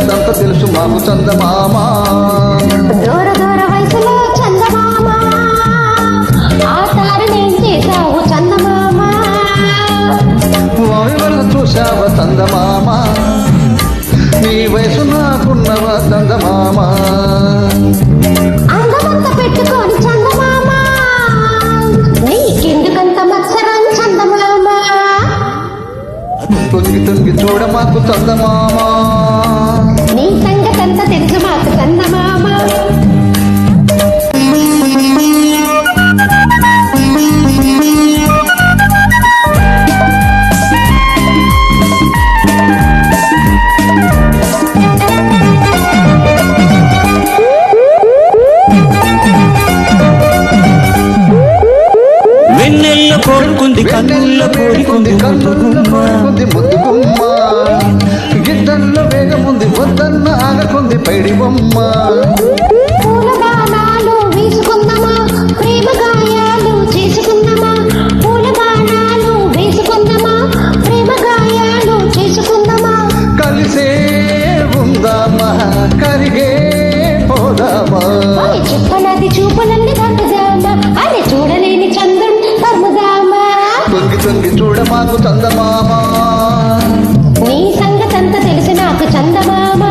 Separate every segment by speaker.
Speaker 1: సంగతంత తెలుసు మాకు చందమామ.
Speaker 2: దూర దూర వయసులో చందమామ ఆ తారనేం చేశావు చందమామ.
Speaker 1: వాయు వల్ల చూశావ చందమామ నీ వయసు నాకున్నవా చందమామ.
Speaker 2: అందమంత పెట్టుకొని చందమామ నీకెందుకంత మత్సరం చందమామ.
Speaker 1: తొంగి తొంగి చూడ మాకు చందమామ.
Speaker 2: నీ సంగతంత తెలుసు మాకు చందమామ.
Speaker 3: వెన్నెల్లో కోరుకుంది కన్నుల్లో కోరుకుంది
Speaker 1: కోరుకుంది ముద్దు గుమ్మ. గిడ్డల్లో వేగముంది వద్దన్న ఆగకుంది పైడి బొమ్మ.
Speaker 2: పూల బాణాలు వేసుకుందామా ప్రేమ గాయాలు చేసుకుందామా. పూల బాణాలు వేసుకుందామా ప్రేమ గాయాలు చేసుకుందామా.
Speaker 1: కలిసే ఉందామా కరిగే పోదామా.
Speaker 2: చెప్పనది చూపులన్నీ తగ్గుదామా అని చూడలేని చంద్రం తమ్ముదామా.
Speaker 1: తొంగి తొంగి చూడ మాకు చందమామ.
Speaker 2: నీ సంగతంత తెలిసి నాకు చందమామ.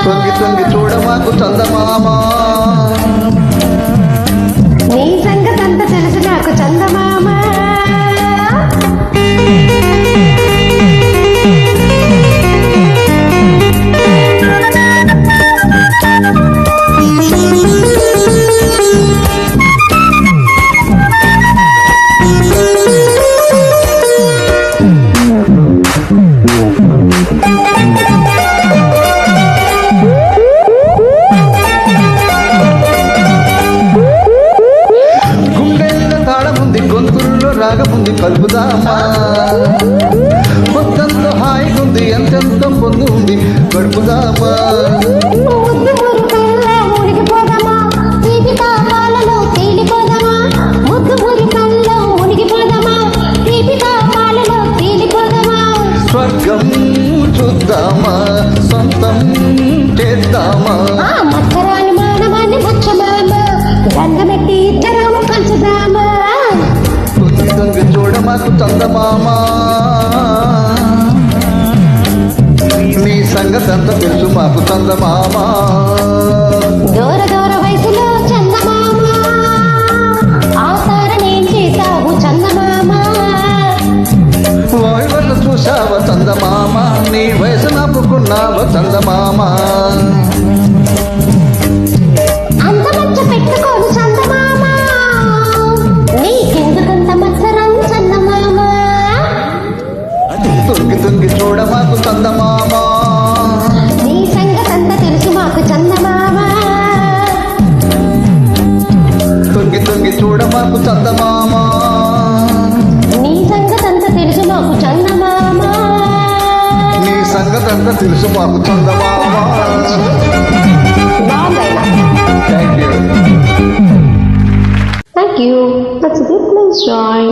Speaker 1: తొంగి తొంగి చూడ మాకు చందమామ.
Speaker 2: నీ సంగతంత తెలిసి నాకు చందమామ.
Speaker 1: గుండెల్లో తాళముంది గొంతుల్లో రాగముంది కలుపుదామా. పొద్దంతో హాయిగుంది ఎంతెంతో పొందు ఉంది గడుపుదామా.
Speaker 2: ముద్దు మురికల్లో మునిగిపోదామా తీపి తాపాలలో తేలిపోదామా. ముద్దు మురికల్లో మునిగిపోదామా తీపి తాపాలలో తేలిపోదామా.
Speaker 1: స్వర్గం చూద్దామా సొంతం చేద్దామా.
Speaker 2: ఆ మచ్చరాని మానవాన్ని ముచ్చమామ రంగమెట్టి ఇద్దరం పంచుదామా.
Speaker 1: తొంగి తొంగి చూడ మాకు చందమామ. నీ సంగతంత తెలుసు మాకు చందమామ.
Speaker 2: దూర దూర వయసులో చందమామ ఆ తారనేం చేశావు చందమామ.
Speaker 1: వాయు వల్ల చూశావ చందమామ నీ వయసు నాపుకున్నావ చందమామ.
Speaker 2: అందమచ్చ పెట్టుకోను చందమామ నీకెందుకంత మత్సరం చందమామ.
Speaker 1: తొంగి తొంగి చూడ మాకు చందమామ.
Speaker 2: నీ సంగతంత తెలుసు మాకు చందమామ.
Speaker 1: తొంగి తొంగి చూడ మాకు చందమామ.
Speaker 2: నీ సంగతంత తెలుసు మాకు చందమామ.
Speaker 1: నీ సంగతంతా తెలుసు మాకు చందమామ.
Speaker 2: బాగుందైనా.
Speaker 1: Thank you.
Speaker 2: Thank you. That's a good place, Joy.